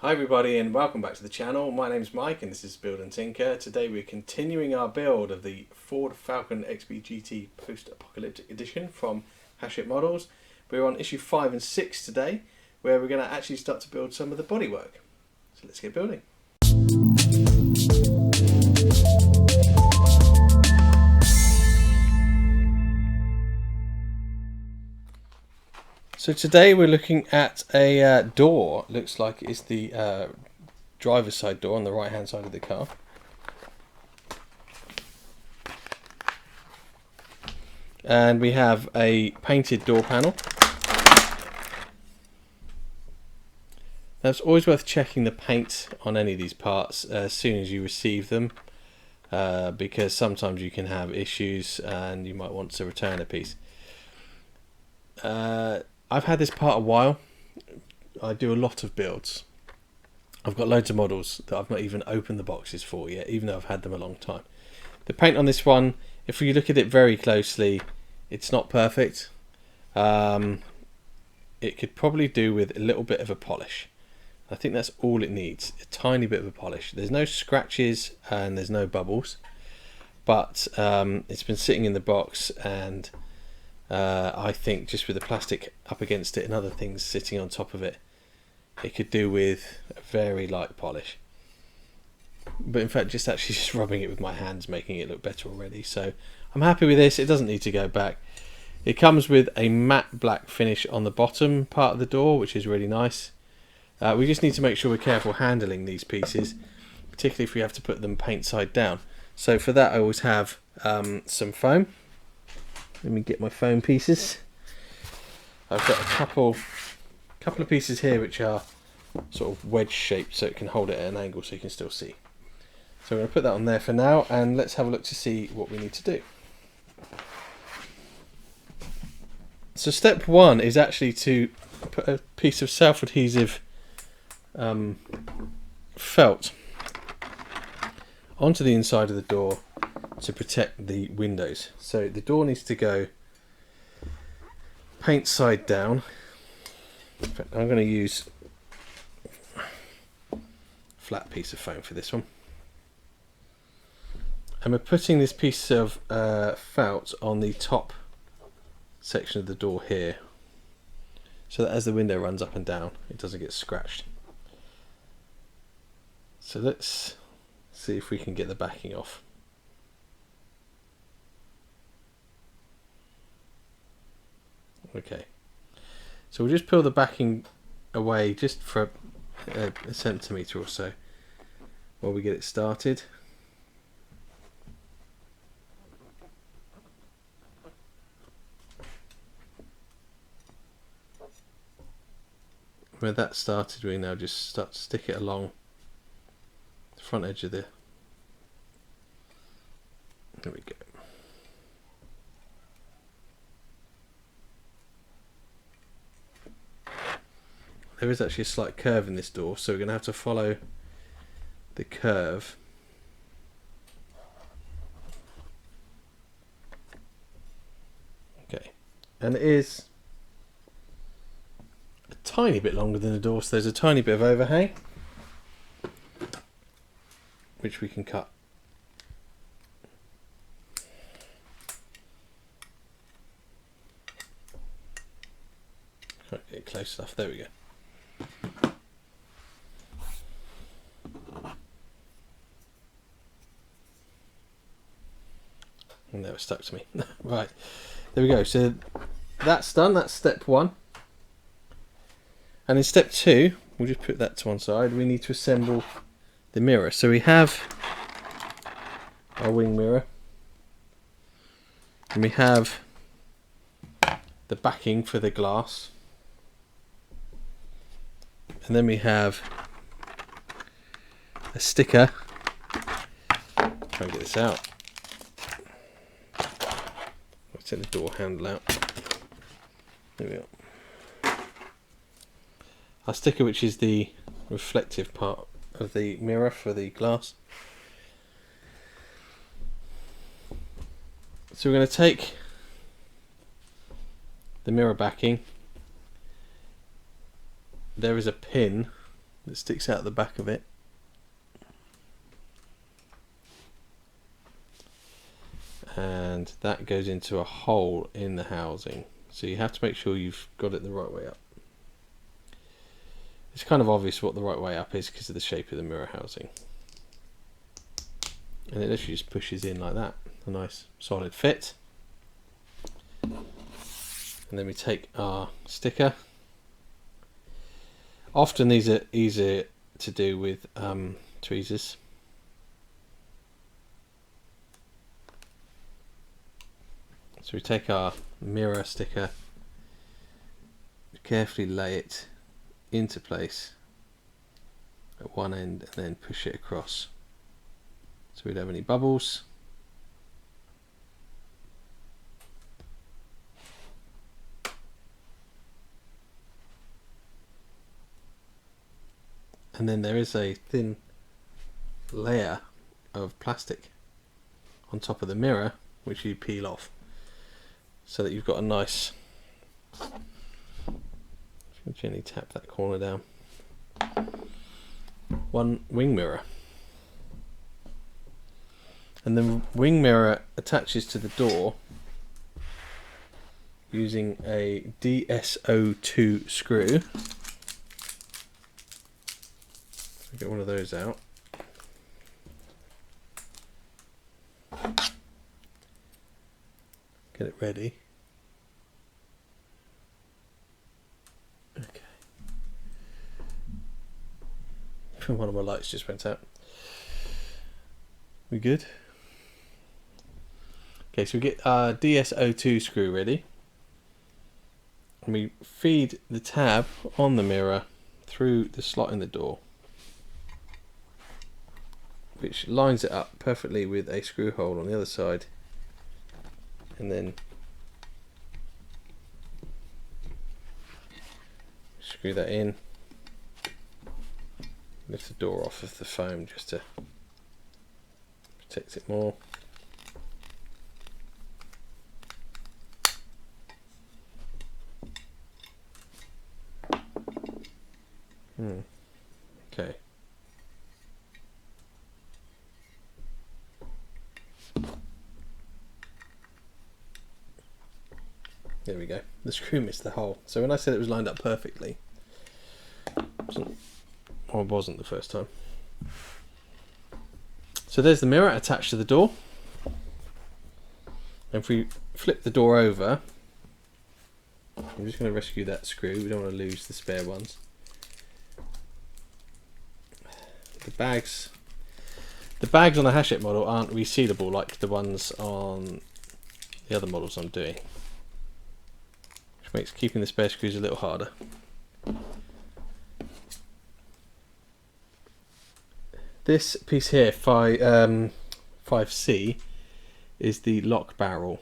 Hi everybody and welcome back to the channel. My name's Mike and this is Build and Tinker. Today we're continuing our build of the Ford Falcon XB Post-Apocalyptic edition from Hachette Models. We're on issue 5 and 6 today, where we're going to actually start to build some of the bodywork. So let's get building. So today we're looking at a door. Looks like it's the driver's side door on the right hand side of the car. And we have a painted door panel. Now it's always worth checking the paint on any of these parts as soon as you receive them, because sometimes you can have issues and you might want to return a piece. I've had this part a while. I do a lot of builds. I've got loads of models that I've not even opened the boxes for yet, even though I've had them a long time. The paint on this one, if you look at it very closely, it's not perfect. It could probably do with a little bit of a polish. I think that's all it needs, a tiny bit of a polish. There's no scratches and there's no bubbles, but it's been sitting in the box, and I think just with the plastic up against it and other things sitting on top of it, it could do with a very light polish. But in fact, just rubbing it with my hands making it look better already. So I'm happy with this. It doesn't need to go back. It comes with a matte black finish on the bottom part of the door, which is really nice. We just need to make sure we're careful handling these pieces, particularly if we have to put them paint side down. So for that I always have some foam. Let me get my foam pieces. I've got a couple of pieces here which are sort of wedge shaped, so it can hold it at an angle so you can still see. So I'm going to put that on there for now, and let's have a look to see what we need to do. So step one is actually to put a piece of self-adhesive felt onto the inside of the door to protect the windows. So the door needs to go paint side down. In fact, I'm going to use a flat piece of foam for this one. And we're putting this piece of felt on the top section of the door here, so that as the window runs up and down it doesn't get scratched. So let's see if we can get the backing off. Okay, so we'll just peel the backing away just for a centimetre or so while we get it started. Where that started, we now just start to stick it along the front edge of the... There we go. There is actually a slight curve in this door, so we're going to have to follow the curve. Okay, and it is a tiny bit longer than the door, so there's a tiny bit of overhang which we can cut. Can't get it close enough. There we go. And that was stuck to me. Right, there we go. So that's done. That's step one. And in step two, we'll just put that to one side. We need to assemble the mirror. So we have our wing mirror, and we have the backing for the glass, and then we have a sticker. Try and get this out. Let's take the door handle out. There we go. Our sticker, which is the reflective part of the mirror for the glass. So we're going to take the mirror backing. There is a pin that sticks out the back of it. And that goes into a hole in the housing. So you have to make sure you've got it the right way up. It's kind of obvious what the right way up is because of the shape of the mirror housing. And it literally just pushes in like that. A nice solid fit. And then we take our sticker. Often these are easier to do with tweezers. So we take our mirror sticker, carefully lay it into place at one end and then push it across so we don't have any bubbles. And then there is a thin layer of plastic on top of the mirror which you peel off so that you've got a nice, gently tap that corner down, one wing mirror. And the wing mirror attaches to the door using a DSO2 screw. Get one of those out. Get it ready. Okay. One of my lights just went out. We good? Okay, so we get our DSO2 screw ready. And we feed the tab on the mirror through the slot in the door, which lines it up perfectly with a screw hole on the other side, and then screw that in, lift the door off of the foam just to protect it more. Okay. There we go. The screw missed the hole. So when I said it was lined up perfectly, it wasn't the first time. So there's the mirror attached to the door. And if we flip the door over, I'm just going to rescue that screw. We don't want to lose the spare ones. The bags on the Hachette model aren't resealable like the ones on the other models I'm doing, which makes keeping the spare screws a little harder. This piece here, 5C, is the lock barrel,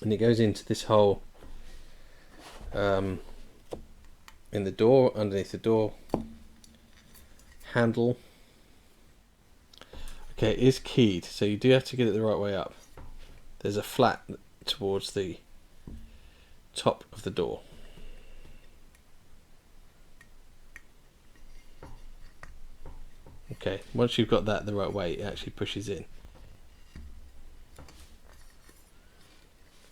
and it goes into this hole in the door, underneath the door handle. Okay, it is keyed, so you do have to get it the right way up. There's a flat towards the top of the door. Okay, once you've got that the right way, it actually pushes in.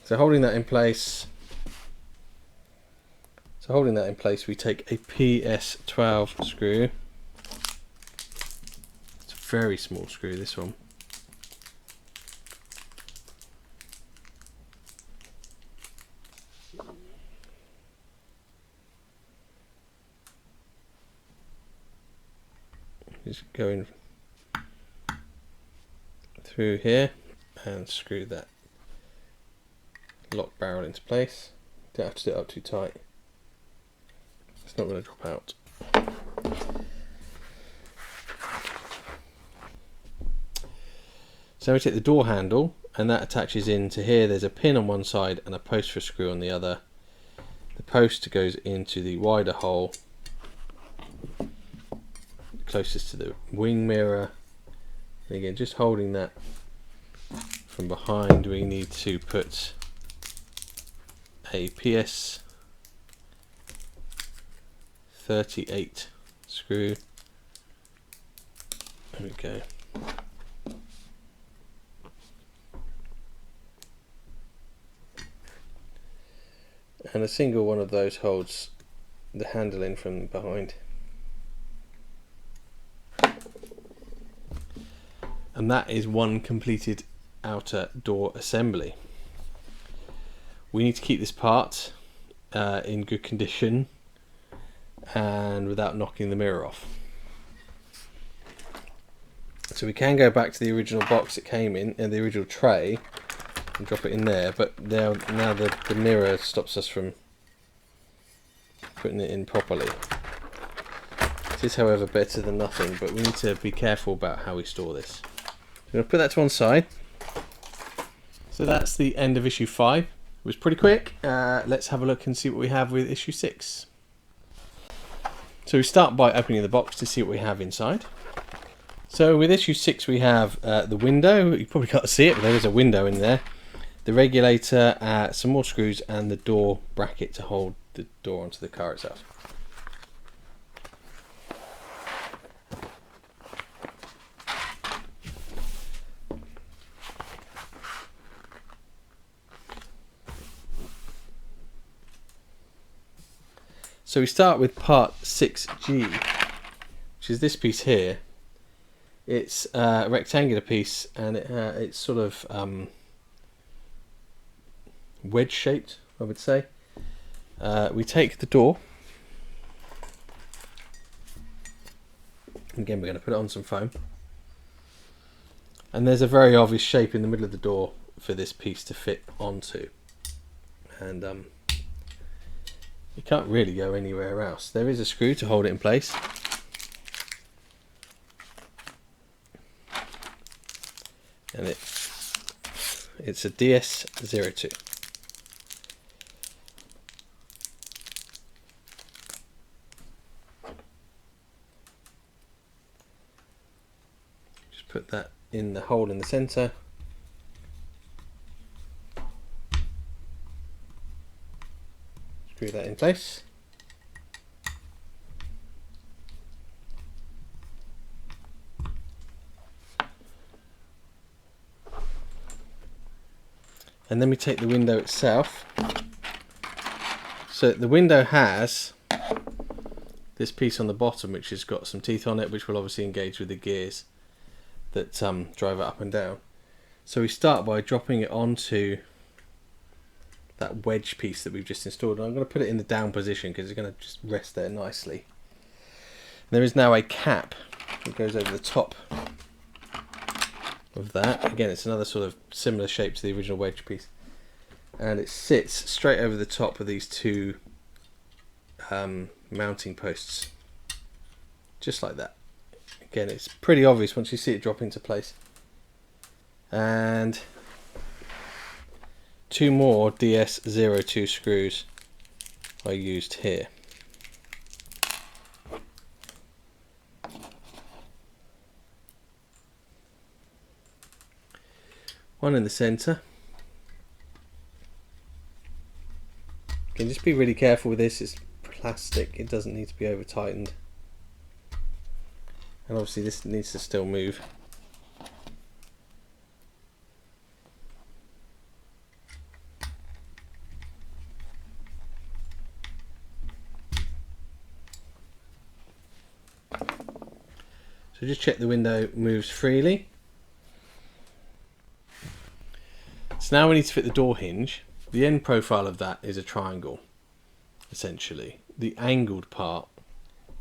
So holding that in place, we take a PS12 screw. It's a very small screw, this one. Just go in through here and screw that lock barrel into place. Don't have to do it up too tight. It's not going to drop out. So we take the door handle and that attaches into here. There's a pin on one side and a post for a screw on the other. The post goes into the wider hole closest to the wing mirror, and again just holding that from behind, we need to put a PS13 38 screw. There we go. And a single one of those holds the handle in from behind. And that is one completed outer door assembly. We need to keep this part in good condition and without knocking the mirror off. So we can go back to the original box it came in, and the original tray, and drop it in there, but now the mirror stops us from putting it in properly. It is, however, better than nothing, but we need to be careful about how we store this. I'm going to put that to one side. So that's the end of issue 5. It was pretty quick. Let's have a look and see what we have with issue 6. So we start by opening the box to see what we have inside. So with issue 6 we have the window. You probably can't see it, but there is a window in there. The regulator, some more screws, and the door bracket to hold the door onto the car itself. So we start with part 6G, which is this piece here. It's a rectangular piece, and it's sort of wedge shaped, I would say. We take the door. Again, we're going to put it on some foam. And there's a very obvious shape in the middle of the door for this piece to fit onto. And you can't really go anywhere else. There is a screw to hold it in place. And it's a DS02. Just put that in the hole in the center. Screw that in place. And then we take the window itself. So the window has this piece on the bottom which has got some teeth on it, which will obviously engage with the gears that drive it up and down. So we start by dropping it onto that wedge piece that we've just installed. And I'm going to put it in the down position because it's going to just rest there nicely. And there is now a cap that goes over the top of that. Again, it's another sort of similar shape to the original wedge piece, and it sits straight over the top of these two mounting posts, just like that. Again, it's pretty obvious once you see it drop into place. And two more DS02 screws are used here. One in the center. Again, just be really careful with this. It's plastic. It doesn't need to be over tightened. And obviously this needs to still move. So just check the window moves freely. So now we need to fit the door hinge. The end profile of that is a triangle, essentially. The angled part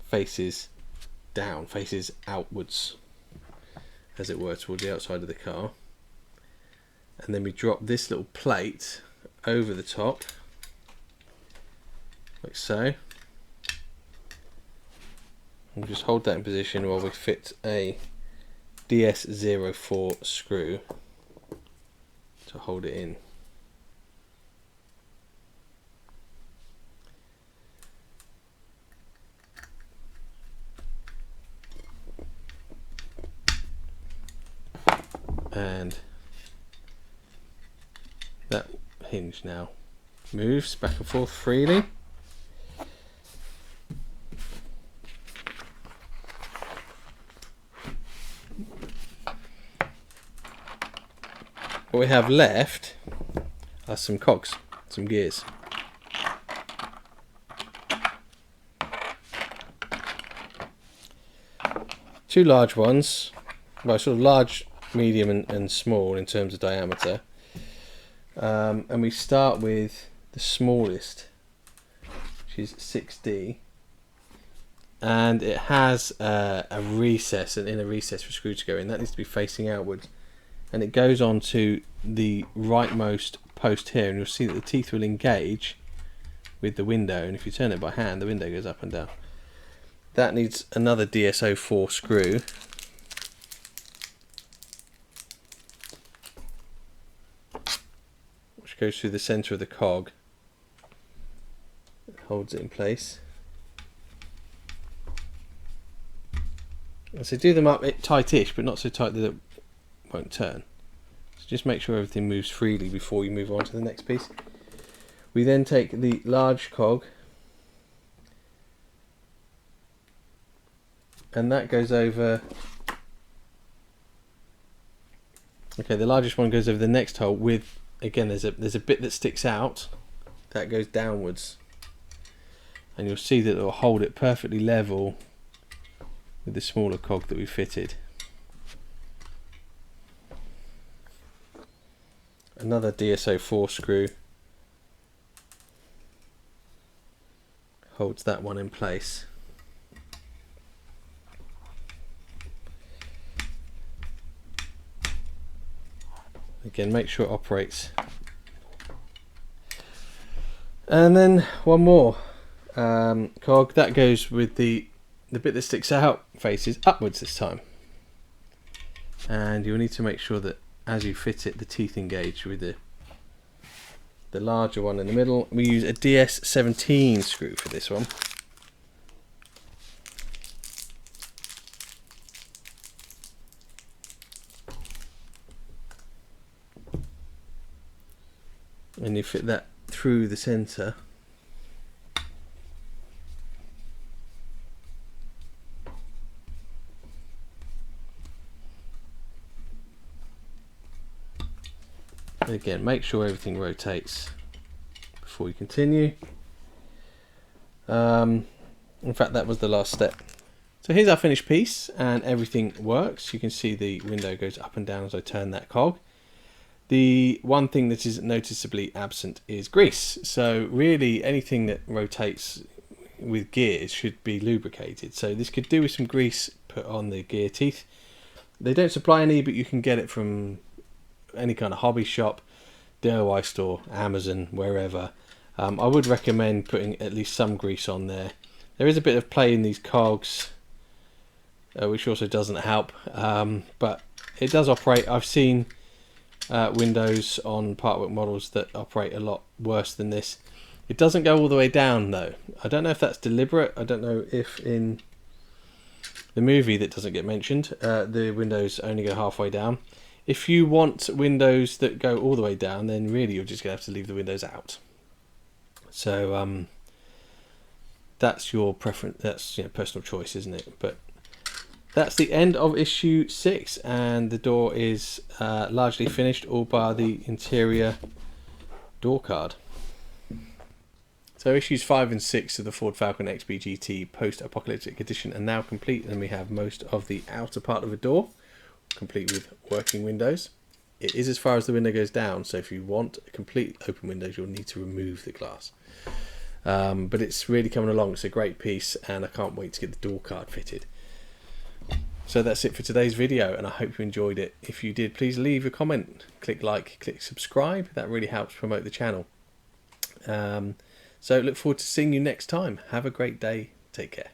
faces down, faces outwards, as it were, towards the outside of the car. And then we drop this little plate over the top, like so. We'll just hold that in position while we fit a DS04 screw to hold it in. And that hinge now moves back and forth freely. what we have left are some cogs, some gears. Two large ones, well, sort of large, medium and small in terms of diameter. And we start with the smallest, which is 6D. And it has a recess, an inner recess for screw to go in. That needs to be facing outwards. And it goes on to the rightmost post here, and you'll see that the teeth will engage with the window, and if you turn it by hand, the window goes up and down. That needs another DSO4 screw. Which goes through the centre of the cog. It holds it in place. And so do them up tightish, but not so tight that it won't turn. So just make sure everything moves freely before you move on to the next piece. We then take the large cog, and that goes over. Okay, the largest one goes over the next hole with, again, there's a bit that sticks out that goes downwards, and you'll see that it will hold it perfectly level with the smaller cog that we fitted. Another DSO4 screw holds that one in place. Again, make sure it operates. And then one more cog that goes with the bit that sticks out, faces upwards this time. And you'll need to make sure that as you fit it, the teeth engage with the larger one in the middle. We use a DS17 screw for this one. And you fit that through the centre. And again, make sure everything rotates before you continue. In fact, that was the last step. So here's our finished piece, and everything works. You can see the window goes up and down as I turn that cog. The one thing that is noticeably absent is grease. So really anything that rotates with gears should be lubricated. So this could do with some grease put on the gear teeth. They don't supply any, but you can get it from any kind of hobby shop, DIY store, Amazon, wherever. I would recommend putting at least some grease on there. There is a bit of play in these cogs, which also doesn't help, but it does operate. I've seen windows on Partwork models that operate a lot worse than this. It doesn't go all the way down though. I don't know if that's deliberate. I don't know if in the movie that doesn't get mentioned, the windows only go halfway down. If you want windows that go all the way down, then really you're just going to have to leave the windows out. So that's your preference. That's personal choice, isn't it? But that's the end of issue 6, and the door is largely finished, all bar the interior door card. So issues 5 and 6 of the Ford Falcon XB-GT Post-Apocalyptic Edition are now complete, and we have most of the outer part of the door complete with working windows. It is as far as the window goes down, so if you want a complete open windows, you'll need to remove the glass. But it's really coming along. It's a great piece, and I can't wait to get the door card fitted. So that's it for today's video, and I hope you enjoyed it. If you did, please leave a comment, click like, click subscribe. That really helps promote the channel. So look forward to seeing you next time. Have a great day. Take care.